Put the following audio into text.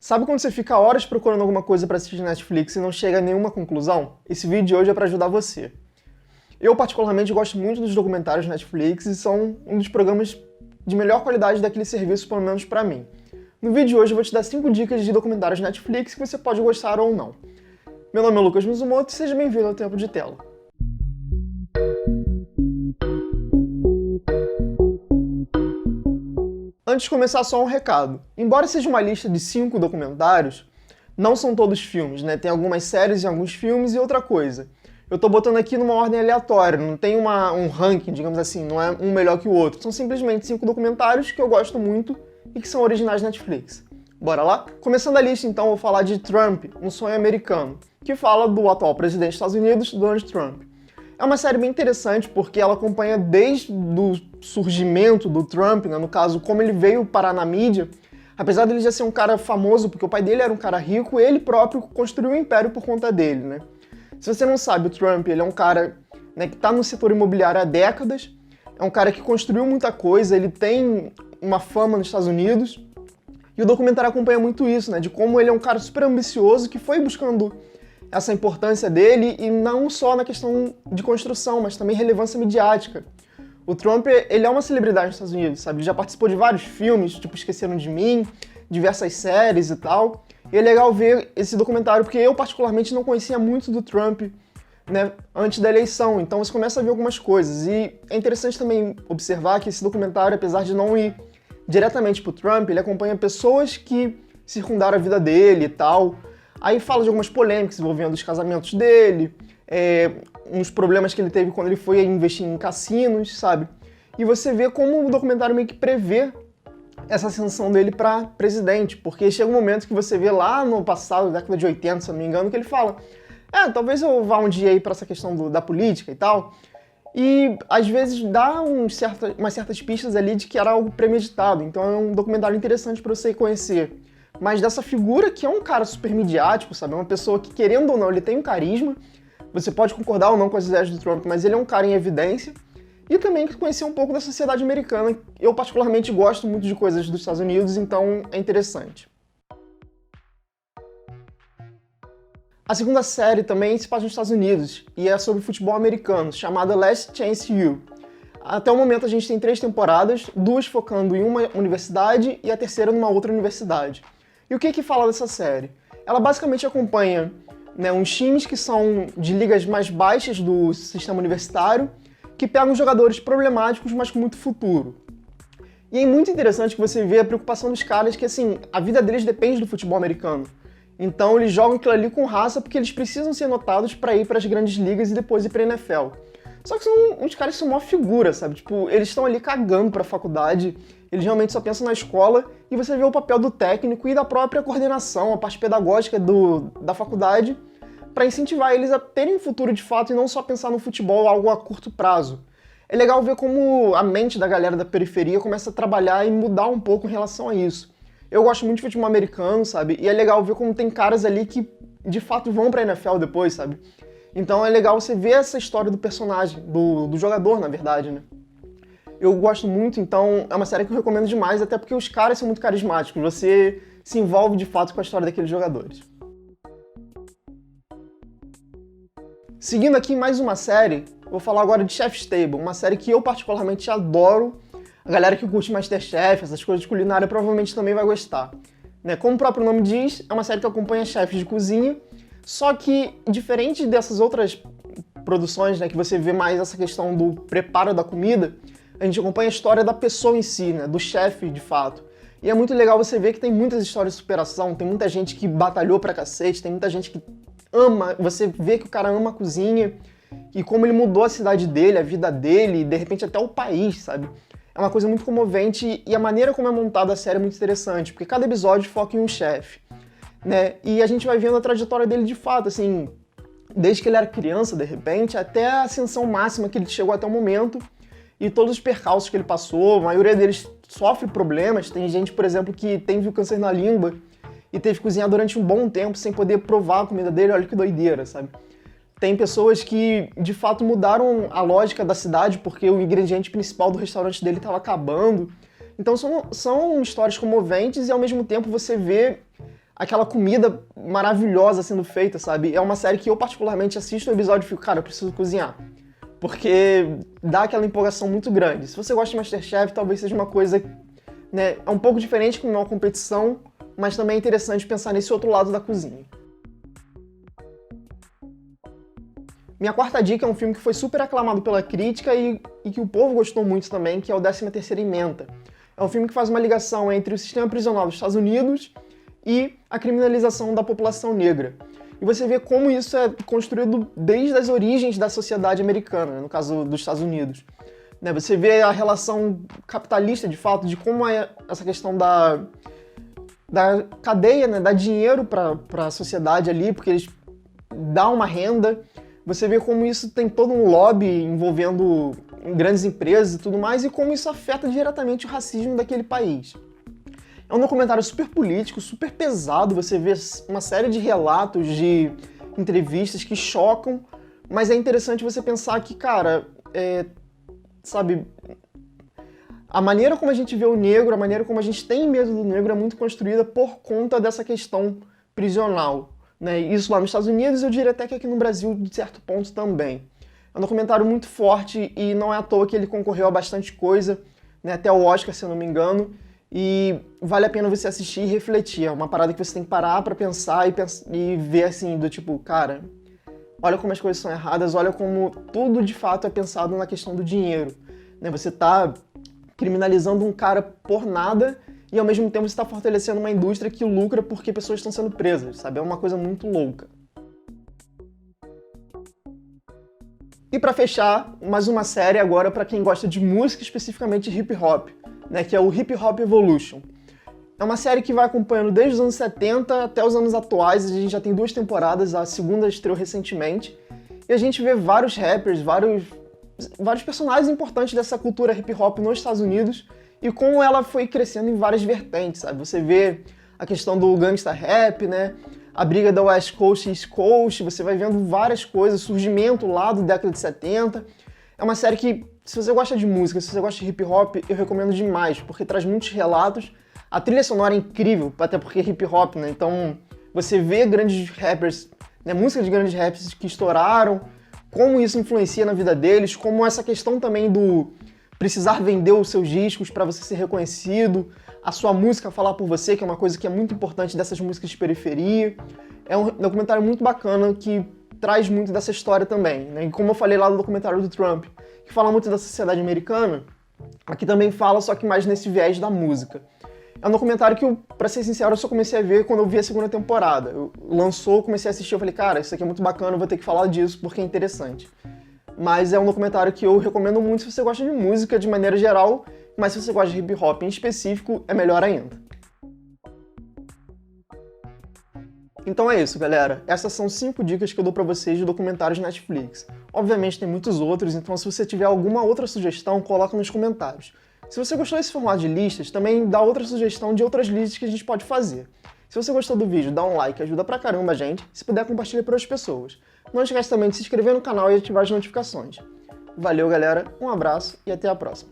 Sabe quando você fica horas procurando alguma coisa para assistir na Netflix e não chega a nenhuma conclusão? Esse vídeo de hoje é para ajudar você. Eu particularmente gosto muito dos documentários Netflix e são um dos programas de melhor qualidade daquele serviço, pelo menos para mim. No vídeo de hoje eu vou te dar 5 dicas de documentários Netflix que você pode gostar ou não. Meu nome é Lucas Mizumoto e seja bem-vindo ao Tempo de Tela. Antes de começar, só um recado. Embora seja uma lista de 5 documentários, não são todos filmes, né? Tem algumas séries e alguns filmes e outra coisa. Eu tô botando aqui numa ordem aleatória, não tem um ranking, digamos assim, não é um melhor que o outro. São simplesmente 5 documentários que eu gosto muito e que são originais Netflix. Bora lá? Começando a lista, então, eu vou falar de Trump, um sonho americano, que fala do atual presidente dos Estados Unidos, Donald Trump. É uma série bem interessante porque ela acompanha desde o surgimento do Trump, né, no caso, como ele veio parar na mídia. Apesar dele já ser um cara famoso, porque o pai dele era um cara rico, ele próprio construiu um império por conta dele, né? Se você não sabe, o Trump, ele é um cara, né, que está no setor imobiliário há décadas, é um cara que construiu muita coisa, ele tem uma fama nos Estados Unidos, e o documentário acompanha muito isso, né, de como ele é um cara super ambicioso que foi buscando essa importância dele, e não só na questão de construção, mas também relevância midiática. O Trump, ele é uma celebridade nos Estados Unidos, sabe? Ele já participou de vários filmes, tipo Esqueceram de Mim, diversas séries e tal. E é legal ver esse documentário, porque eu particularmente não conhecia muito do Trump, né, antes da eleição, então você começa a ver algumas coisas. E é interessante também observar que esse documentário, apesar de não ir diretamente pro Trump, ele acompanha pessoas que circundaram a vida dele e tal. Aí fala de algumas polêmicas envolvendo os casamentos dele, uns problemas que ele teve quando ele foi investir em cassinos, sabe? E você vê como o documentário meio que prevê essa ascensão dele para presidente, porque chega um momento que você vê lá no passado, década de 80, se eu não me engano, que ele fala talvez eu vá um dia aí para essa questão da política e tal, e às vezes dá umas certas pistas ali de que era algo premeditado, então é um documentário interessante para você conhecer. Mas dessa figura que é um cara super midiático, sabe? É uma pessoa que, querendo ou não, ele tem um carisma. Você pode concordar ou não com as ideias do Trump, mas ele é um cara em evidência. E também conhecer um pouco da sociedade americana. Eu particularmente gosto muito de coisas dos Estados Unidos, então é interessante. A segunda série também se passa nos Estados Unidos, e é sobre futebol americano, chamada Last Chance U. Até o momento a gente tem 3 temporadas, 2 focando em uma universidade e a terceira numa outra universidade. E o que fala dessa série? Ela basicamente acompanha, né, uns times que são de ligas mais baixas do sistema universitário, que pegam jogadores problemáticos, mas com muito futuro. E é muito interessante que você vê a preocupação dos caras que, assim, a vida deles depende do futebol americano. Então eles jogam aquilo ali com raça porque eles precisam ser notados para ir para as grandes ligas e depois ir para a NFL. Só que são uns caras que são uma figura, sabe? Tipo, eles estão ali cagando pra faculdade, eles realmente só pensam na escola, e você vê o papel do técnico e da própria coordenação, a parte pedagógica da faculdade, para incentivar eles a terem um futuro de fato e não só pensar no futebol algo a curto prazo. É legal ver como a mente da galera da periferia começa a trabalhar e mudar um pouco em relação a isso. Eu gosto muito de futebol americano, sabe? E é legal ver como tem caras ali que de fato vão pra NFL depois, sabe? Então é legal você ver essa história do personagem, do jogador, na verdade, né? Eu gosto muito, então é uma série que eu recomendo demais, até porque os caras são muito carismáticos, você se envolve de fato com a história daqueles jogadores. Seguindo aqui mais uma série, vou falar agora de Chef's Table, uma série que eu particularmente adoro. A galera que curte MasterChef, essas coisas de culinária, provavelmente também vai gostar. Né? Como o próprio nome diz, é uma série que acompanha chefes de cozinha. Só que, diferente dessas outras produções, né, que você vê mais essa questão do preparo da comida, a gente acompanha a história da pessoa em si, né, do chefe de fato. E é muito legal você ver que tem muitas histórias de superação, tem muita gente que batalhou pra cacete, tem muita gente que ama, você vê que o cara ama a cozinha, e como ele mudou a cidade dele, a vida dele, e de repente até o país, sabe? É uma coisa muito comovente, e a maneira como é montada a série é muito interessante, porque cada episódio foca em um chefe. Né? E a gente vai vendo a trajetória dele de fato, assim, desde que ele era criança, de repente, até a ascensão máxima que ele chegou até o momento, e todos os percalços que ele passou, a maioria deles sofre problemas, tem gente, por exemplo, que teve câncer na língua e teve que cozinhar durante um bom tempo sem poder provar a comida dele, olha que doideira, sabe? Tem pessoas que, de fato, mudaram a lógica da cidade porque o ingrediente principal do restaurante dele estava acabando. Então são histórias comoventes e, ao mesmo tempo, você vê aquela comida maravilhosa sendo feita, sabe? É uma série que eu particularmente assisto o episódio e fico, cara, eu preciso cozinhar. Porque dá aquela empolgação muito grande. Se você gosta de MasterChef, talvez seja uma coisa, né, é um pouco diferente, como é uma competição, mas também é interessante pensar nesse outro lado da cozinha. Minha quarta dica é um filme que foi super aclamado pela crítica e que o povo gostou muito também, que é o 13ª Emenda. É um filme que faz uma ligação entre o sistema prisional dos Estados Unidos e a criminalização da população negra. E você vê como isso é construído desde as origens da sociedade americana, no caso dos Estados Unidos. Você vê a relação capitalista, de fato, de como é essa questão da cadeia, né, dá dinheiro para a sociedade ali, porque eles dão uma renda. Você vê como isso tem todo um lobby envolvendo grandes empresas e tudo mais, e como isso afeta diretamente o racismo daquele país. É um documentário super político, super pesado, você vê uma série de relatos, de entrevistas que chocam, mas é interessante você pensar que, cara, sabe, a maneira como a gente vê o negro, a maneira como a gente tem medo do negro é muito construída por conta dessa questão prisional. Né? Isso lá nos Estados Unidos, eu diria até que aqui no Brasil, de certo ponto, também. É um documentário muito forte e não é à toa que ele concorreu a bastante coisa, né? Até o Oscar, se eu não me engano, e vale a pena você assistir e refletir. É uma parada que você tem que parar pra pensar e ver assim, do tipo, cara, olha como as coisas são erradas, olha como tudo de fato é pensado na questão do dinheiro. Né? Você tá criminalizando um cara por nada e ao mesmo tempo você está fortalecendo uma indústria que lucra porque pessoas estão sendo presas, sabe? É uma coisa muito louca. E para fechar, mais uma série agora para quem gosta de música, especificamente hip hop, né? Que é o Hip Hop Evolution. É uma série que vai acompanhando desde os anos 70 até os anos atuais, a gente já tem 2 temporadas, a segunda estreou recentemente, e a gente vê vários rappers, vários personagens importantes dessa cultura hip hop nos Estados Unidos, e como ela foi crescendo em várias vertentes, sabe? Você vê a questão do gangsta rap, né? A briga da West Coast e East Coast, você vai vendo várias coisas, surgimento lá da década de 70. É uma série que, se você gosta de música, se você gosta de hip hop, eu recomendo demais, porque traz muitos relatos. A trilha sonora é incrível, até porque é hip hop, né? Então você vê grandes rappers, né? Música de grandes rappers que estouraram, como isso influencia na vida deles, como essa questão também do precisar vender os seus discos para você ser reconhecido, a sua música falar por você, que é uma coisa que é muito importante dessas músicas de periferia. É um documentário muito bacana que traz muito dessa história também, né? E como eu falei lá no documentário do Trump, que fala muito da sociedade americana, aqui também fala, só que mais nesse viés da música. É um documentário que, pra ser sincero, eu só comecei a ver quando eu vi a segunda temporada. Lançou, comecei a assistir, eu falei, cara, isso aqui é muito bacana, eu vou ter que falar disso porque é interessante. Mas é um documentário que eu recomendo muito se você gosta de música de maneira geral, mas se você gosta de hip hop em específico, é melhor ainda. Então é isso, galera. Essas são 5 dicas que eu dou pra vocês de documentários Netflix. Obviamente tem muitos outros, então se você tiver alguma outra sugestão, coloca nos comentários. Se você gostou desse formato de listas, também dá outra sugestão de outras listas que a gente pode fazer. Se você gostou do vídeo, dá um like, ajuda pra caramba a gente. Se puder, compartilha para outras pessoas. Não esquece também de se inscrever no canal e ativar as notificações. Valeu, galera, um abraço e até a próxima.